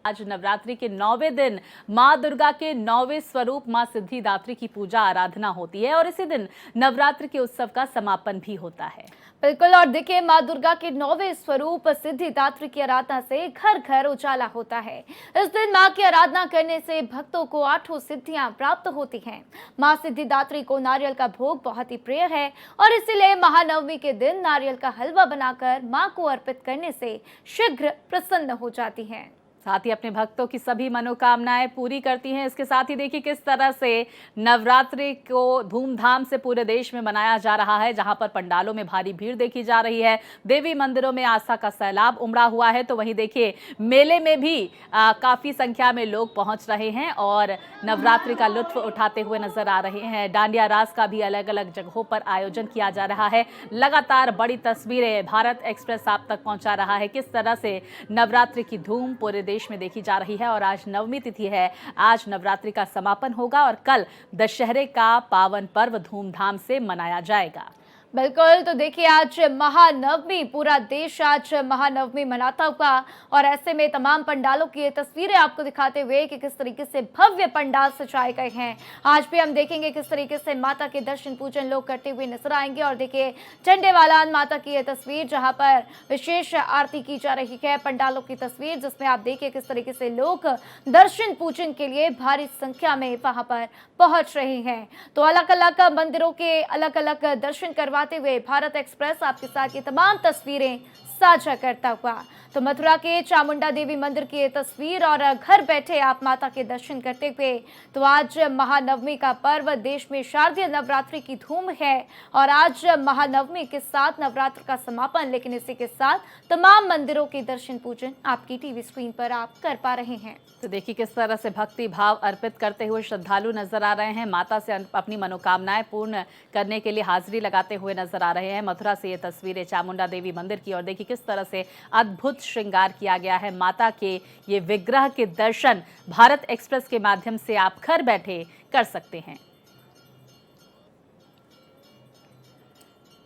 आज नवरात्रि के 9वें दिन मां दुर्गा के 9वें स्वरूप मां सिद्धिदात्री की पूजा आराधना होती है और इसी दिन नवरात्रि के उत्सव का समापन भी होता है। बिल्कुल। और देखिए, मां दुर्गा के 9वें स्वरूप सिद्धिदात्री की आराधना से घर घर उजाला होता है। इस दिन मां की आराधना करने से भक्तों को 8 सिद्धियां प्राप्त होती हैं। मां सिद्धिदात्री को नारियल का भोग बहुत ही प्रिय है और इसीलिए महानवमी के दिन नारियल का हलवा बनाकर मां को अर्पित करने से शीघ्र प्रसन्न हो जाती हैं। साथ ही अपने भक्तों की सभी मनोकामनाएं पूरी करती हैं। इसके साथ ही देखिए किस तरह से नवरात्रि को धूमधाम से पूरे देश में मनाया जा रहा है, जहां पर पंडालों में भारी भीड़ देखी जा रही है। देवी मंदिरों में आस्था का सैलाब उमड़ा हुआ है, तो वहीं देखिए मेले में भी काफी संख्या में लोग पहुंच रहे हैं और नवरात्रि का लुत्फ उठाते हुए नजर आ रहे हैं। डांडिया रास का भी अलग अलग जगहों पर आयोजन किया जा रहा है। लगातार बड़ी तस्वीरें भारत एक्सप्रेस आप तक पहुंचा रहा है किस तरह से नवरात्रि की धूम पूरे देश में देखी जा रही है। और आज नवमी तिथि है, आज नवरात्रि का समापन होगा और कल दशहरे का पावन पर्व धूमधाम से मनाया जाएगा। बिल्कुल। तो देखिए, आज महानवमी, पूरा देश आज महानवमी मनाता हुआ और ऐसे में तमाम पंडालों की ये तस्वीरें आपको दिखाते हुए कि किस तरीके से भव्य पंडाल सजाए गए हैं। आज भी हम देखेंगे किस तरीके से माता के दर्शन पूजन लोग करते हुए नजर आएंगे। और देखिए, झंडेवालान माता की ये तस्वीर, जहां पर विशेष आरती की जा रही है। पंडालों की तस्वीर जिसमें आप देखिए किस तरीके से लोग दर्शन पूजन के लिए भारी संख्या में वहां पर पहुंच रहे हैं। तो अलग अलग मंदिरों के अलग अलग दर्शन करवाते हुए भारत एक्सप्रेस आपके साथ ये तमाम तस्वीरें साझा करता हुआ। तो मथुरा के चामुंडा देवी मंदिर की ये तस्वीर और घर बैठे आप माता के दर्शन करते हुए। तो आज महानवमी का पर्व, देश में शारदीय नवरात्रि की धूम है और आज महानवमी के साथ नवरात्र का समापन, लेकिन इसी के साथ तमाम मंदिरों के दर्शन पूजन आपकी टीवी स्क्रीन पर आप कर पा रहे हैं। तो देखिए किस तरह से भक्ति भाव अर्पित करते हुए श्रद्धालु नजर आ रहे हैं। माता से अपनी मनोकामनाएं पूर्ण करने के लिए हाजिरी लगाते हुए नजर आ रहे हैं। मथुरा से ये तस्वीरें चामुंडा देवी मंदिर की, और देखिए किस तरह से अद्भुत श्रृंगार किया गया है। माता के ये विग्रह के दर्शन भारत एक्सप्रेस के माध्यम से आप घर बैठे कर सकते हैं।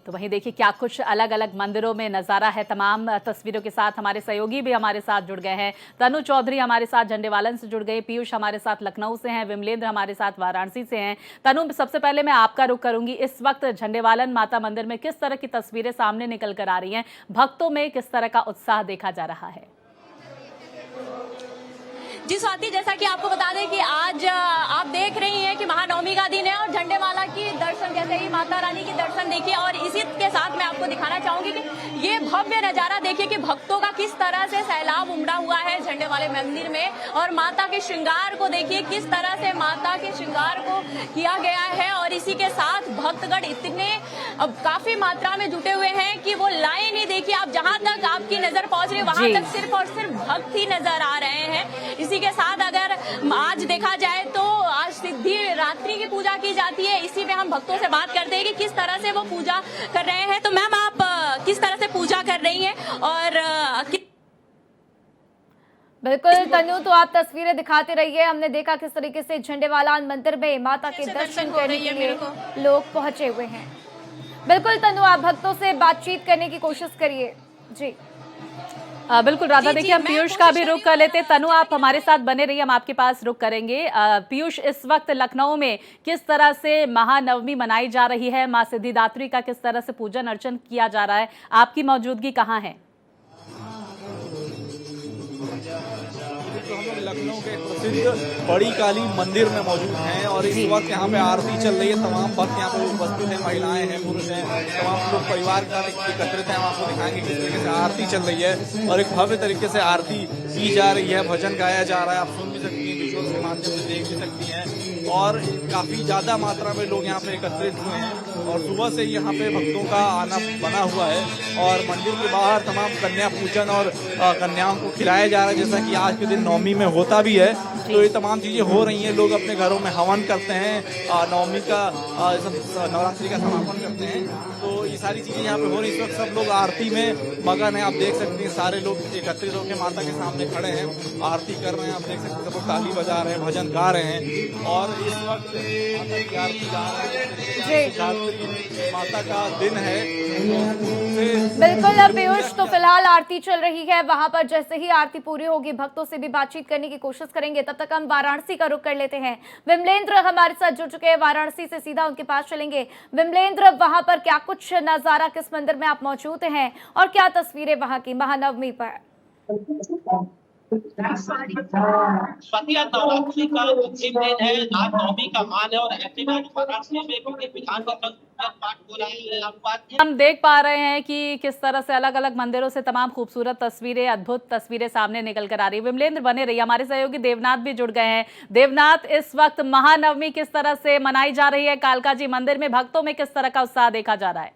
तो वहीं देखिए क्या कुछ अलग अलग मंदिरों में नज़ारा है। तमाम तस्वीरों के साथ हमारे सहयोगी भी हमारे साथ जुड़ गए हैं। तनु चौधरी हमारे साथ झंडेवालन से जुड़ गए, पीयूष हमारे साथ लखनऊ से हैं, विमलेंद्र हमारे साथ वाराणसी से हैं। तनु, सबसे पहले मैं आपका रुख करूंगी, इस वक्त झंडेवालन माता मंदिर में किस तरह की तस्वीरें सामने निकल कर आ रही हैं, भक्तों में किस तरह का उत्साह देखा जा रहा है? जी स्वाति, जैसा कि आपको बता दें कि आज आप देख रही हैं कि महानवमी का दिन है और झंडेवाला की दर्शन, जैसे ही माता रानी की दर्शन देखिए। और इसी के साथ मैं आपको दिखाना चाहूंगी कि ये भव्य नजारा देखिए कि भक्तों का किस तरह से सैलाब उमड़ा हुआ है झंडेवाले मंदिर में। और माता के श्रृंगार को देखिए किस तरह से माता के श्रृंगार को किया गया है। और इसी के साथ भक्तगण इतने काफी मात्रा में जुटे हुए हैं कि वो लाइन ही देखिए, आप जहां तक आपकी नजर पहुंच रही है वहां तक सिर्फ और सिर्फ भक्त ही नजर आ रहे हैं। इसी के साथ अगर आज देखा जाए तो आज सिद्धिदात्री की पूजा की जाती है। इसी पे हम भक्तों से बात करते हैं कि किस तरह से वो पूजा कर रहे हैं। तो मैम, आप किस तरह से पूजा कर रही हैं? और बिल्कुल तनु, तो आप तस्वीरें दिखाते रहिए। हमने देखा किस तरीके से झंडेवालान मंदिर में माता के दर्शन करने के लिए लोग पहुंचे हुए हैं। बिल्कुल तनु, आप भक्तों से बातचीत करने की कोशिश करिए। जी बिल्कुल राधा, देखिए हम पीयूष का भी रुख कर लेते। तनु, आप हमारे साथ बने रहिए, हम आपके पास रुख करेंगे। पीयूष, इस वक्त लखनऊ में किस तरह से महानवमी मनाई जा रही है, मां सिद्धिदात्री का किस तरह से पूजन अर्चन किया जा रहा है, आपकी मौजूदगी कहाँ है? तो हम लोग लखनऊ के प्रसिद्ध बड़ी काली मंदिर में मौजूद हैं और इस वक्त यहाँ पे आरती चल रही है। तमाम भक्त यहाँ पे उपस्थित हैं, महिलाएं हैं, पुरुष हैं, तमाम लोग परिवार के साथ एकत्रित हैं। हम आपको दिखाएंगे किस तरीके से आरती चल रही है और एक भव्य तरीके से आरती की जा रही है, भजन गाया जा रहा है। आप सुन भी सकती हैं, विजुअल के माध्यम से देख भी सकती हैं। और काफी ज्यादा मात्रा में लोग यहाँ पे एकत्रित हुए हैं और सुबह से यहाँ पे भक्तों का आना बना हुआ है। और मंदिर के बाहर तमाम कन्या पूजन और कन्याओं को खिलाया जा रहा है, जैसा कि आज के दिन नवमी में होता भी है। तो ये तमाम चीजें हो रही हैं। लोग अपने घरों में हवन करते हैं, नवमी का नवरात्रि का समापन करते हैं। तो ये सारी चीजें यहाँ पे हो रही है। इस वक्त सब लोग आरती में मगन है। आप देख सकते हैं सारे लोग एकत्रित होकर माता के सामने खड़े हैं, आरती कर रहे हैं। आप देख सकते हैं सब लोग ताली बजा रहे हैं, भजन गा रहे हैं। और इस वक्त माता की आरती गा रहे हैं। ये माता का दिन है। बिल्कुल पीयूष, तो फिलहाल आरती चल रही है वहां पर। जैसे ही आरती पूरी होगी भक्तों से भी बातचीत करने की कोशिश करेंगे। तब तक हम वाराणसी का रुख कर लेते हैं। विमलेंद्र हमारे साथ जुड़ चुके हैं, वाराणसी से सीधा उनके पास चलेंगे। विमलेंद्र, वहां पर क्या कुछ नजारा, किस मंदिर में आप मौजूद हैं और क्या तस्वीरें वहां की महानवमी पर? स्वाति, आज नवरात्रि का अंतिम दिन है, आज नवमी का मान है और ऐसे में वाराणसी में विधान का पाठ हो रहा है। हम देख पा रहे हैं कि किस तरह से अलग अलग मंदिरों से तमाम खूबसूरत तस्वीरें, अद्भुत तस्वीरें सामने निकल कर आ रही है। विमलेंद्र बने रहिए, हमारे सहयोगी देवनाथ भी जुड़ गए हैं। देवनाथ, इस वक्त महानवमी किस तरह से मनाई जा रही है? कालका जी मंदिर में भक्तों में किस तरह का उत्साह देखा जा रहा है?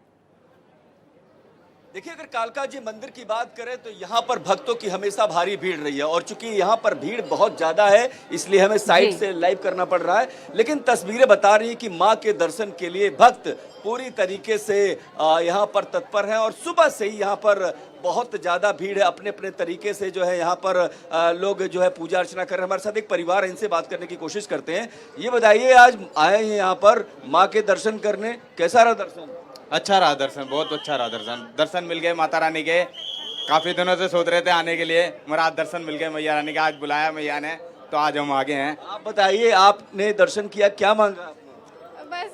देखिए, अगर कालका जी मंदिर की बात करें तो यहाँ पर भक्तों की हमेशा भारी भीड़ रही है और चूंकि यहाँ पर भीड़ बहुत ज्यादा है इसलिए हमें साइड से लाइव करना पड़ रहा है, लेकिन तस्वीरें बता रही है कि माँ के दर्शन के लिए भक्त पूरी तरीके से यहाँ पर तत्पर हैं और सुबह से ही यहाँ पर बहुत ज्यादा भीड़ है। अपने अपने तरीके से जो है यहाँ पर लोग जो है पूजा अर्चना कर रहे हैं। हमारे साथ एक परिवार है, इनसे बात करने की कोशिश करते हैं। ये बताइए, आज आए हैं यहाँ पर माँ के दर्शन करने, कैसा रहा दर्शन? अच्छा रहा दर्शन, बहुत अच्छा रहा दर्शन मिल गए माता रानी के। काफी दिनों से सोच रहे थे आने के लिए, मगर आज दर्शन मिल गए मैया रानी का। आज बुलाया मैया ने तो आज हम आगे हैं। आप बताइए, आपने दर्शन किया, क्या मांगा आपने? बस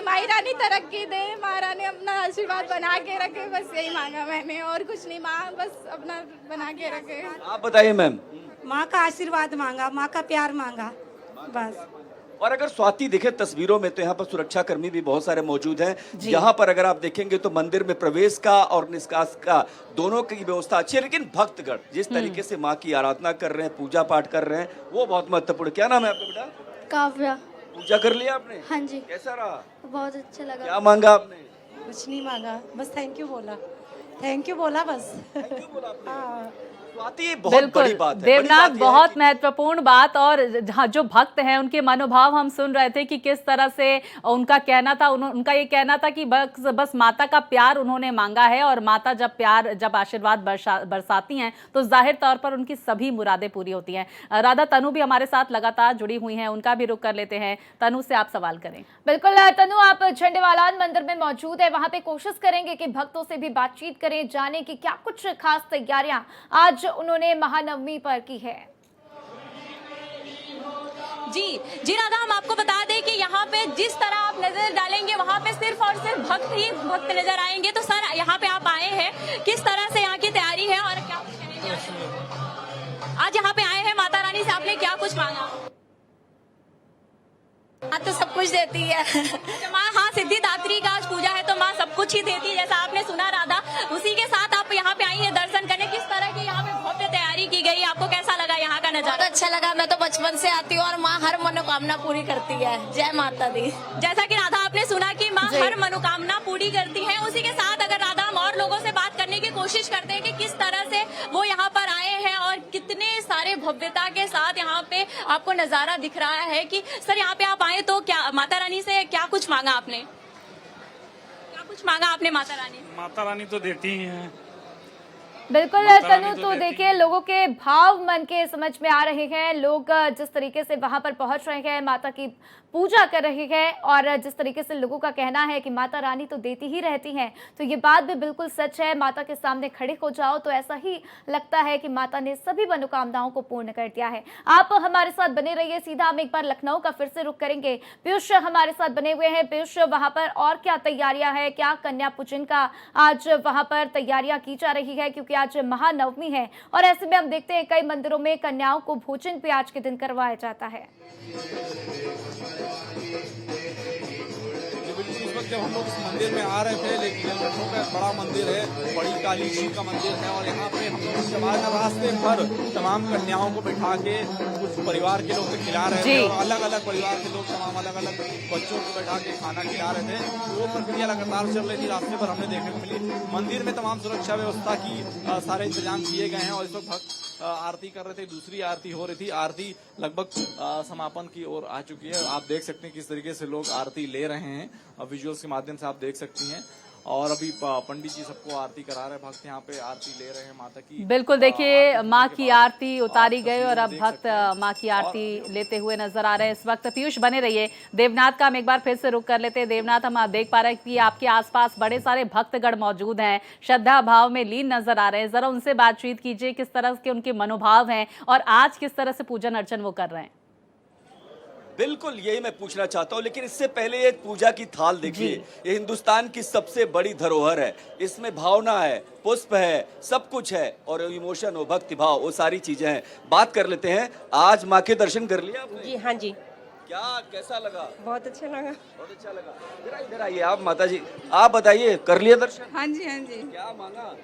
माई रानी तरक्की दे, माँ रानी अपना आशीर्वाद बना के रखे, बस यही मांगा मैंने, और कुछ नहीं। माँ बस अपना बना के रखे। आप बताइए मैम। माँ का आशीर्वाद मांगा, माँ का प्यार मांगा बस। और अगर स्वाति देखे तस्वीरों में तो यहाँ पर सुरक्षा कर्मी भी बहुत सारे मौजूद हैं। यहाँ पर अगर आप देखेंगे तो मंदिर में प्रवेश का और निष्कास का दोनों की व्यवस्था अच्छी है, लेकिन भक्तगण जिस तरीके से माँ की आराधना कर रहे हैं, पूजा पाठ कर रहे हैं, वो बहुत महत्वपूर्ण। क्या नाम है आपका बेटा? काव्या। पूजा कर लिया आपने? हाँ जी। कैसा रहा? बहुत अच्छा लगा। क्या मांगा आपने? कुछ नहीं मांगा, बस थैंक यू बोला, थैंक यू बोला बस। थैंक यू बोला आपने। हाँ। स्वाति, ये बहुत बड़ी बात है। देवनाथ, बड़ी बात बहुत महत्वपूर्ण बात। और जो भक्त हैं उनके मनोभाव हम सुन रहे थे कि किस तरह से उनका कहना था, उनका ये कहना था कि बस माता का प्यार उन्होंने मांगा है और माता जब आशीर्वाद बरसाती हैं तो जाहिर तौर पर उनकी सभी मुरादें पूरी होती हैं। राधा, तनु भी हमारे साथ लगातार जुड़ी हुई हैं, उनका भी रुख कर लेते हैं। तनु से आप सवाल करें। बिल्कुल तनु, आप झंडेवालान मंदिर में मौजूद है, वहां पे कोशिश करेंगे कि भक्तों से भी बातचीत करें, जाने की क्या कुछ खास तैयारियां आज उन्होंने महानवमी पर की है। जी राधा, हम आपको बता दें कि यहाँ पे जिस तरह आप नजर डालेंगे वहाँ पे सिर्फ और सिर्फ भक्त ही भक्त नजर आएंगे। तो सर, यहाँ पे आप आए हैं, किस तरह से यहाँ की तैयारी है और क्या कुछ कहेंगे? आज यहाँ पे आए हैं, माता रानी से आपने क्या कुछ मांगा? माँ तो सब कुछ देती है। माँ, हाँ, सिद्धिदात्री का आज पूजा है तो माँ सब कुछ ही देती है, जैसा आपने सुना राधा। उसी के साथ आप यहाँ पे आई है दर्शन करने। किस तरह की यहाँ पे भव्य तैयारी की गई, आपको कैसा लगा यहाँ का नजारा? बहुत अच्छा लगा। मैं तो बचपन से आती हूँ और माँ हर मनोकामना पूरी करती है। जय माता दी। जैसा कि राधा आपने सुना कि माँ हर मनोकामना पूरी करती है। उसी के साथ अगर राधा, हम और लोगों से बात करने की कोशिश करते हैं कि किस तरह से वो यहाँ पर आए हैं और कितने सारे भव्यता के साथ यहाँ पे आपको नजारा दिख रहा है। कि सर, यहाँ पे आप आए तो क्या माता रानी से क्या कुछ मांगा आपने? क्या कुछ मांगा आपने माता रानी से? माता रानी तो देती ही हैं। बिल्कुल तनु, तो देखिए लोगों के भाव मन के समझ में आ रहे हैं। लोग जिस तरीके से वहां पर पहुंच रहे हैं, माता की पूजा कर रहे हैं और जिस तरीके से लोगों का कहना है कि माता रानी तो देती ही रहती हैं, तो ये बात भी बिल्कुल सच है। माता के सामने खड़े हो जाओ तो ऐसा ही लगता है कि माता ने सभी मनोकामनाओं को पूर्ण कर दिया है। आप हमारे साथ बने रहिए। सीधा हम एक बार लखनऊ का फिर से रुख करेंगे। पीयूष हमारे साथ बने हुए हैं। पीयूष, वहां पर और क्या तैयारियां है? क्या कन्या पूजन का आज वहां पर तैयारियां की जा रही है? क्योंकि आज महानवमी है और ऐसे में हम देखते हैं कई मंदिरों में कन्याओं को भोजन भी आज के दिन करवाया जाता है। जब हम लोग इस मंदिर में आ रहे थे, लेकिन लखनऊ का बड़ा मंदिर है, बड़ी काली जी का मंदिर है और यहाँ पे हम लोग जब आए रास्ते पर तमाम कन्याओं को बैठा के कुछ परिवार के लोग खिला रहे थे और अलग अलग परिवार के लोग तमाम अलग अलग बच्चों को बैठा के खाना खिला रहे थे। वो प्रक्रिया लगातार चल रही थी। रास्ते पर हमने देखने को मिली मंदिर में तमाम सुरक्षा व्यवस्था की सारे इंतजाम किए गए हैं और इस वक्त भक्त आरती कर रहे थे। दूसरी आरती हो रही थी। आरती लगभग समापन की ओर आ चुकी है। आप देख सकते हैं किस तरीके से लोग आरती ले रहे हैं, विजुअल्स के माध्यम से आप देख सकती हैं। और अभी पंडित जी सबको आरती करा रहे हैं, भक्त यहाँ पे आरती ले रहे हैं माता की। बिल्कुल, देखिए माँ की आरती उतारी आप गई और अब देख भक्त सकते हैं। माँ की आरती लेते हुए नजर आ रहे हैं इस वक्त। पीयूष बने रहिए। देवनाथ का हम एक बार फिर से रुख कर लेते हैं। देवनाथ, हम देख पा रहे हैं कि आपके आसपास बड़े सारे भक्तगण मौजूद हैं, श्रद्धा भाव में लीन नजर आ रहे हैं। जरा उनसे बातचीत कीजिए, किस तरह के उनके मनोभाव हैं और आज किस तरह से पूजन अर्चन वो कर रहे हैं। बिल्कुल यही मैं पूछना चाहता हूं, लेकिन इससे पहले ये पूजा की थाल देखिए। ये हिंदुस्तान की सबसे बड़ी धरोहर है, इसमें भावना है, पुष्प है, सब कुछ है और इमोशन हो, भक्ति भाव, वो सारी चीजें हैं। बात कर लेते हैं, आज माँ के दर्शन कर लिया आपने? जी हाँ जी, क्या कैसा लगा? बहुत अच्छा लगा। बहुत अच्छा लगा। जरा इधर आइए आप माता जी, आप बताइए, कर लिया दर्शन? हाँ जी, हाँ जी, क्या मांगा?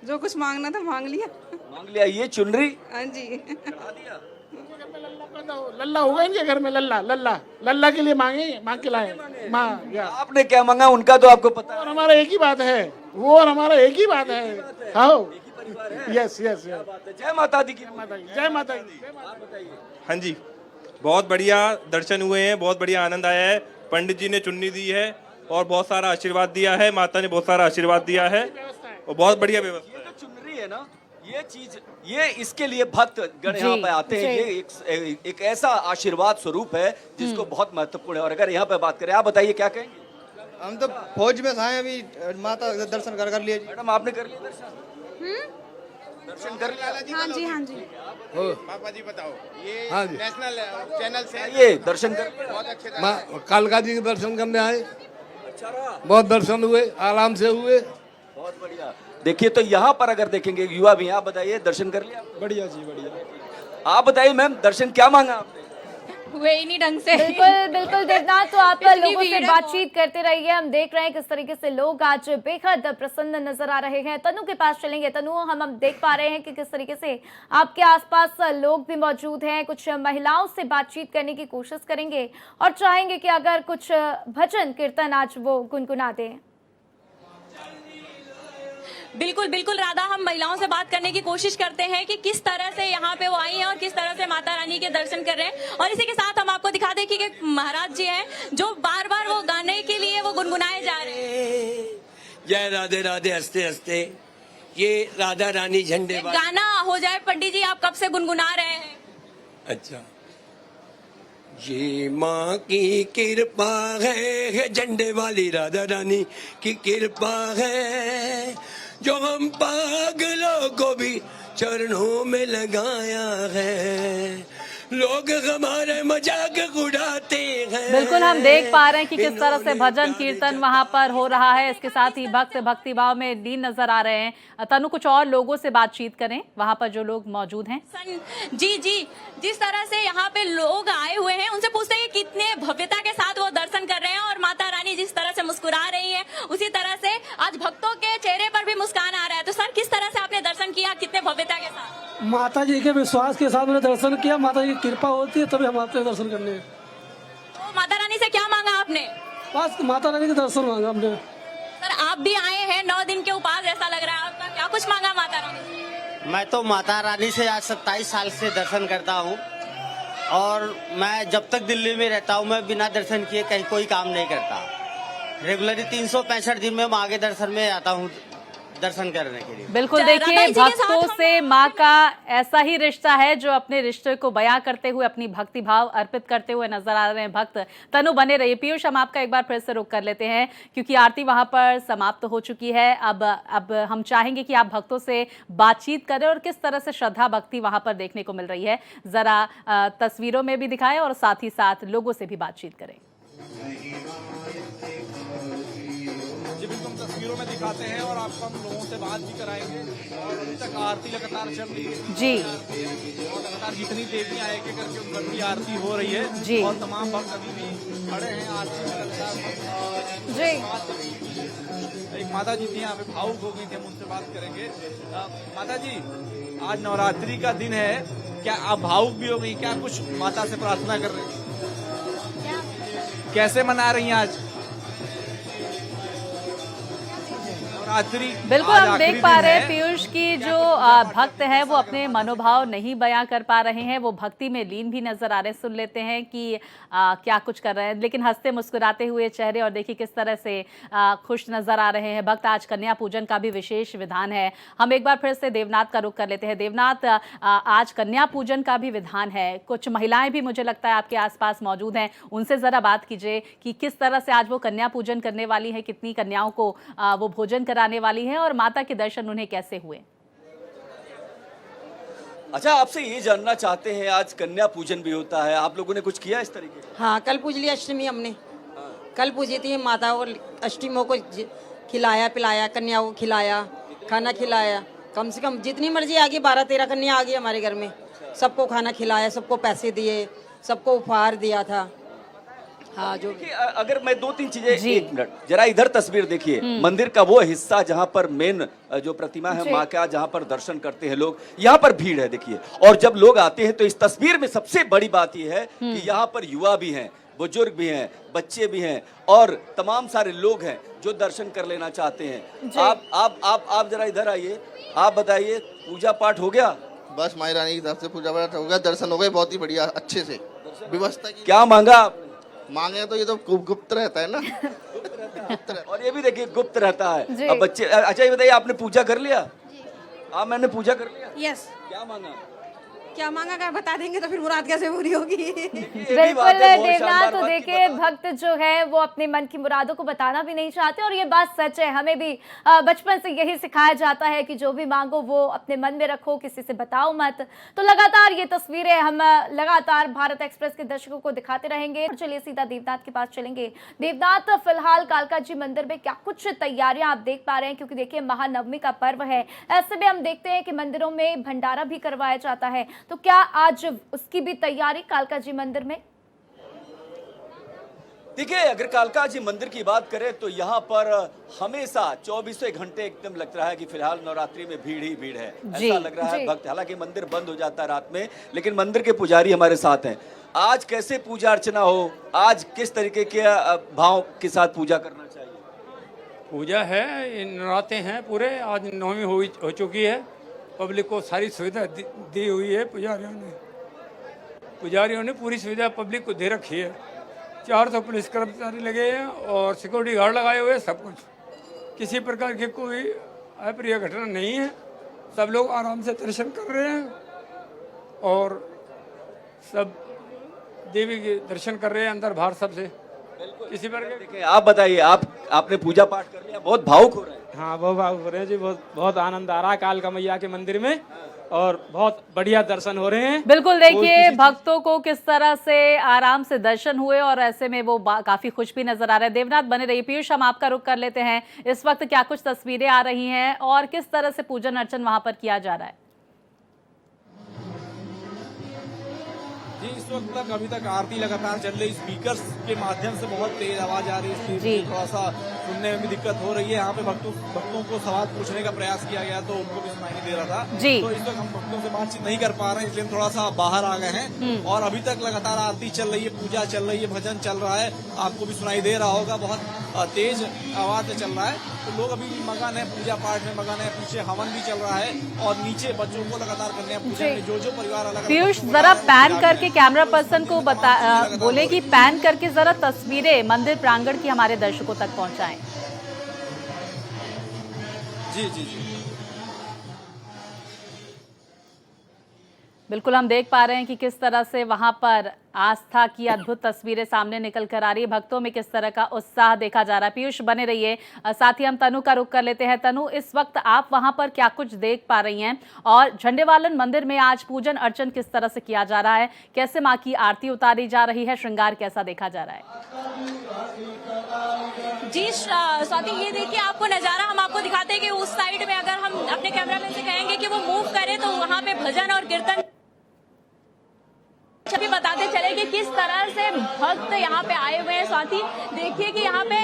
जो कुछ मांगना था मांग लिया। मांग लिया। ये चुनरी हाँ जी, चढ़ा दिया? लल्ला होगा इनके घर में, लल्ला लल्ला लल्ला के लिए मांगे, मांग के लाए माँ। आपने क्या मांगा उनका तो आपको पता और हमारा एक ही बात है, वो और हमारा एक ही बात है। हाँ, यस यस यस। जय माता दी की। जय माता दी। हाँ जी, बहुत बढ़िया दर्शन हुए हैं, बहुत बढ़िया आनंद आया है। पंडित जी ने चुन्नी दी है और बहुत सारा आशीर्वाद दिया है, माता ने बहुत सारा आशीर्वाद दिया है और बहुत बढ़िया व्यवस्था है। चुनरी है ना, ये चीज, ये इसके लिए भक्त गण यहाँ पे आते हैं। ये एक ऐसा आशीर्वाद स्वरूप है जिसको बहुत महत्वपूर्ण है। और अगर यहाँ पे बात करें, आप बताइए क्या कहेंगे? हम तो फौज में आए, अभी माता दर्शन कर लिए। मैडम आपने कर लिया दर्शन? दर्शन कर लिया? हाँ जी, हाँ जी। पापा जी बताओ, ये नेशनल चैनल से ये दर्शन कर लिया? बहुत अच्छे कालका जी के दर्शन करने आए, अच्छा रहा, बहुत दर्शन हुए, आराम से हुए। बहुत बढ़िया। देखिए तो यहाँ पर अगर देखेंगे युवा भी, आप बताइए दर्शन कर लिया? बढ़िया जी, बढ़िया। आप बताइए मैम, दर्शन क्या मांगा आपने? हुए ही नहीं ढंग से। बिल्कुल बिल्कुल देवनाथ, तो आप इतनी लोगों से भीड़ है बातचीत करते रहिए। हम देख रहे हैं किस तरीके से लोग आज बेहद प्रसन्न नजर आ रहे हैं। तनु के पास चलेंगे। तनु, हम देख पा रहे हैं कि किस तरीके से आपके आसपास लोग भी मौजूद हैं। कुछ महिलाओं से बातचीत करने की कोशिश करेंगे और चाहेंगे कि अगर कुछ भजन कीर्तन आज वो गुनगुना दें। बिल्कुल बिल्कुल राधा, हम महिलाओं से बात करने की कोशिश करते हैं कि किस तरह से यहाँ पे वो आई हैं और किस तरह से माता रानी के दर्शन कर रहे हैं। और इसी के साथ हम आपको दिखा दें कि महाराज जी हैं जो बार बार वो गाने के लिए वो गुनगुनाए जा रहे हैं। जय राधे राधे हंसते हंसते, ये राधा रानी झंडे एक गाना हो जाए पंडित जी, आप कब से गुनगुना रहे हैं? अच्छा, ये माँ की कृपा है, झंडे वाली राधा रानी की कृपा है, जो हम पागलों को भी चरणों में लगाया है। लोग हमारे मजाक उड़ाते हैं। बिल्कुल, हम देख पा रहे हैं कि किस तरह से भजन कीर्तन वहां पर हो रहा है। इसके साथ ही भक्त भक्ति भाव में लीन नजर आ रहे हैं। तनु, कुछ और लोगों से बातचीत करें वहां पर जो लोग मौजूद हैं। जी जी, जिस तरह से यहाँ पे लोग आए हुए हैं उनसे पूछते हैं कि कितने भव्यता के साथ वो दर्शन कर रहे हैं और माता रानी जिस तरह से मुस्कुरा रही है उसी तरह से आज भक्तों के चेहरे पर भी मुस्कान आ रहा है। तो सर, किस तरह से आपने दर्शन किया, कितने भव्यता के साथ? माता जी के विश्वास के साथ मैंने दर्शन किया। माता जी की कृपा होती है तभी हम आते हैं दर्शन करने। तो माता रानी से क्या मांगा आपने? बस माता रानी के दर्शन मांगा हमने। सर, आप भी आए हैं 9 दिन के उपास, ऐसा लग रहा है आपका, क्या कुछ मांगा माता रानी से? मैं तो माता रानी से आज 27 साल से दर्शन करता हूँ और मैं जब तक दिल्ली में रहता हूँ मैं बिना दर्शन किए कहीं कोई काम नहीं करता। रेगुलरली 365 दिन में माँ के दर्शन में आता हूँ दर्शन करने के लिए। बिल्कुल, देखिए भक्तों से माँ का ऐसा ही रिश्ता है जो अपने रिश्ते को बयां करते हुए अपनी भक्ति भाव अर्पित करते हुए नजर आ रहे हैं भक्त। तनु, बने रहिए। पीयूष, हम आपका एक बार फिर से रुक कर लेते हैं क्योंकि आरती वहां पर समाप्त हो चुकी है। अब हम चाहेंगे कि आप भक्तों से बातचीत करें और किस तरह से श्रद्धा भक्ति वहां पर देखने को मिल रही है जरा तस्वीरों में भी दिखाएं और साथ ही साथ लोगों से भी बातचीत करें। जी बिल्कुल, तस्वीरों में दिखाते हैं और आपको हम लोगों से बात भी कराएंगे। और अभी तक आरती लगातार चल रही है जी, और लगातार जितनी देवियां एक एक करके उन सबकी आरती हो रही है जी। और तमाम भक्त अभी भी खड़े हैं आरती में लगातार जी। एक माता जी थी यहाँ पे, भावुक हो गई थी, हम उनसे बात करेंगे। माता जी, आज नवरात्रि का दिन है, क्या आप भावुक भी हो गई? क्या कुछ माता से प्रार्थना कर रहे हैं? कैसे मना रही हैं आज बिल्कुल हम देख पा रहे हैं पीयूष की जो भक्त है वो अपने मनोभाव नहीं बयां कर पा रहे हैं, वो भक्ति में लीन भी नजर आ रहे हैं। सुन लेते हैं कि क्या कुछ कर रहे हैं, लेकिन हंसते मुस्कुराते हुए चेहरे और देखिए किस तरह से खुश नजर आ रहे हैं भक्त। आज कन्या पूजन का भी विशेष विधान है। हम एक बार फिर से देवनाथ का रुख कर लेते हैं। देवनाथ, आज कन्या पूजन का भी विधान है, कुछ महिलाएं भी मुझे लगता है आपके आसपास मौजूद हैं, उनसे जरा बात कीजिए कि किस तरह से आज वो कन्या पूजन करने वाली है, कितनी कन्याओं को वो भोजन कराने वाली है और माता के दर्शन उन्हें कैसे हुए। अच्छा, आपसे ये जानना चाहते हैं, आज कन्या पूजन भी होता है, आप लोगों ने कुछ किया इस तरीके से? हाँ, कल पूज लिया अष्टमी हमने। कल पूजी थी माता और अष्टमियों को खिलाया पिलाया, कन्याओं को खिलाया, खाना खिलाया। कम से कम जितनी मर्जी आ गई, 12-13 कन्या आ गई हमारे घर में। सबको खाना खिलाया, सबको पैसे दिए, सबको उपहार दिया था। हाँ, जो अगर मैं 2-3 चीजें, एक मिनट जरा इधर तस्वीर देखिए, मंदिर का वो हिस्सा जहां पर मेन जो प्रतिमा है माँ का, जहां पर दर्शन करते हैं लोग, यहाँ पर भीड़ है देखिए। और जब लोग आते हैं तो इस तस्वीर में सबसे बड़ी बात यह है कि यहाँ पर युवा भी हैं, बुजुर्ग भी हैं, बच्चे भी हैं और तमाम सारे लोग हैं जो दर्शन कर लेना चाहते हैं। आप जरा इधर आइए, आप बताइए पूजा पाठ हो गया? बस माई रानी की तरफ से पूजा पाठ हो गया, दर्शन हो गए बहुत ही बढ़िया, अच्छे से व्यवस्था की। क्या मांगा? मांगे तो ये तो गुप्त रहता है ना। और ये भी देखिए गुप्त रहता है। अब बच्चे, अच्छा ये बताइए, आपने पूजा कर लिया? हाँ, मैंने पूजा कर लिया। यस। क्या मांगा? क्या मांगा, क्या बता देंगे तो फिर मुराद कैसे पूरी होगी। बिल्कुल देवनाथ, तो देखिए भक्त जो है वो अपने मन की मुरादों को बताना भी नहीं चाहते और ये बात सच है। हमें भी बचपन से यही सिखाया जाता है कि जो भी मांगो वो अपने मन में रखो, किसी से बताओ मत। तो लगातार ये तस्वीरें हम लगातार भारत एक्सप्रेस के दर्शकों को दिखाते रहेंगे। और चलिए सीधा देवनाथ के पास चलेंगे। देवनाथ, फिलहाल कालका जी मंदिर में क्या कुछ तैयारियां आप देख पा रहे हैं, क्योंकि देखिए महानवमी का पर्व है, ऐसे में हम देखते हैं कि मंदिरों में भंडारा भी करवाया जाता है, तो क्या आज उसकी भी तैयारी कालका जी मंदिर में? देखिए, अगर कालका जी मंदिर की बात करें तो यहाँ पर हमेशा 24 घंटे एकदम लग रहा है कि फिलहाल नवरात्रि में भीड़ ही भीड़ है, ऐसा लग रहा है भक्त। हालांकि मंदिर बंद हो जाता है रात में, लेकिन मंदिर के पुजारी हमारे साथ हैं। आज कैसे पूजा अर्चना हो, आज किस तरीके के भाव के साथ पूजा करना चाहिए? पूजा है, नवरात्रे हैं पूरे, आज नवमी हो चुकी है। पब्लिक को सारी सुविधा दी हुई है, पुजारियों ने पूरी सुविधा पब्लिक को दे रखी है। 400 पुलिस कर्मचारी लगे हैं और सिक्योरिटी गार्ड लगाए हुए हैं, सब कुछ। किसी प्रकार की कोई अप्रिय घटना नहीं है, सब लोग आराम से दर्शन कर रहे हैं और सब देवी के दर्शन कर रहे हैं अंदर बाहर सबसे। किसी प्रकार, आप बताइए, आपने पूजा पाठ कर लिया? बहुत भावुक हो रहे हैं। हाँ, बहुत भावुक हो रहे हैं जी, बहुत आनंद आ रहा है कालका मैया के मंदिर में और बहुत बढ़िया दर्शन हो रहे हैं। बिल्कुल, देखिए भक्तों को किस तरह से आराम से दर्शन हुए और ऐसे में वो काफी खुश भी नजर आ रहे हैं। देवनाथ बने रहिए। पीयूष, हम आपका रुख कर लेते हैं, इस वक्त क्या कुछ तस्वीरें आ रही हैं और किस तरह से पूजन अर्चन वहां पर किया जा रहा है? जी, इस वक्त तक अभी तक आरती लगातार चल रही, स्पीकर्स के माध्यम से बहुत तेज आवाज आ रही है, थोड़ा सा सुनने में भी दिक्कत हो रही है। यहाँ पे भक्तों को सवाल पूछने का प्रयास किया गया तो उनको भी सुनाई नहीं दे रहा था। तो इस वक्त हम भक्तों से बातचीत नहीं कर पा रहे हैं, इसलिए थोड़ा सा बाहर आ गए हैं। और अभी तक लगातार आरती चल रही है, पूजा चल रही है, भजन चल रहा है, आपको भी सुनाई दे रहा होगा, बहुत तेज आवाज से चल रहा है। तो लोग अभी मगन है, पूजा पाठ में मगन है, पीछे हवन भी चल रहा है और नीचे बच्चों को लगातार कन्या पूजन में जो परिवार अलग। पीयूष, जरा पैन करके कैमरा पर्सन को बोले कि पैन करके जरा तस्वीरें मंदिर प्रांगण की हमारे दर्शकों तक पहुंचाएं। जी जी जी, बिल्कुल हम देख पा रहे हैं कि किस तरह से वहां पर आस्था की अद्भुत तस्वीरें सामने निकल कर आ रही है, भक्तों में किस तरह का उत्साह देखा जा रहा है। पीयूष बने रहिए। साथ ही हम तनु का रुख कर लेते हैं। तनु, इस वक्त आप वहां पर क्या कुछ देख पा रही हैं और झंडेवालन मंदिर में आज पूजन अर्चन किस तरह से किया जा रहा है, कैसे माँ की आरती उतारी जा रही है, श्रृंगार कैसा देखा जा रहा है? जी स्वाति, ये देखिए आपको नजारा हम आपको दिखाते हैं कि उस साइड में अगर हम अपने कैमरामैन से कहेंगे कि वो मूव करे तो वहां पे भजन और कीर्तन भी बताते चले कि किस तरह से भक्त यहाँ पे आए हुए हैं। स्वाति, देखिए कि यहाँ पे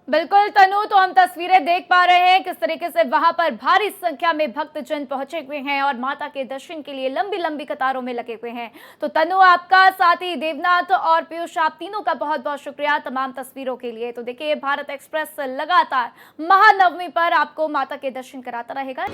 बिल्कुल तनु, तो हम तस्वीरें देख पा रहे हैं किस तरीके से वहां पर भारी संख्या में भक्तजन पहुंचे हुए हैं और माता के दर्शन के लिए लंबी लंबी कतारों में लगे हुए हैं। तो तनु, आपका, साथ ही देवनाथ और पीयूष, आप तीनों का बहुत बहुत शुक्रिया तमाम तस्वीरों के लिए। तो देखिए, भारत एक्सप्रेस लगातार महानवमी पर आपको माता के दर्शन कराता रहेगा।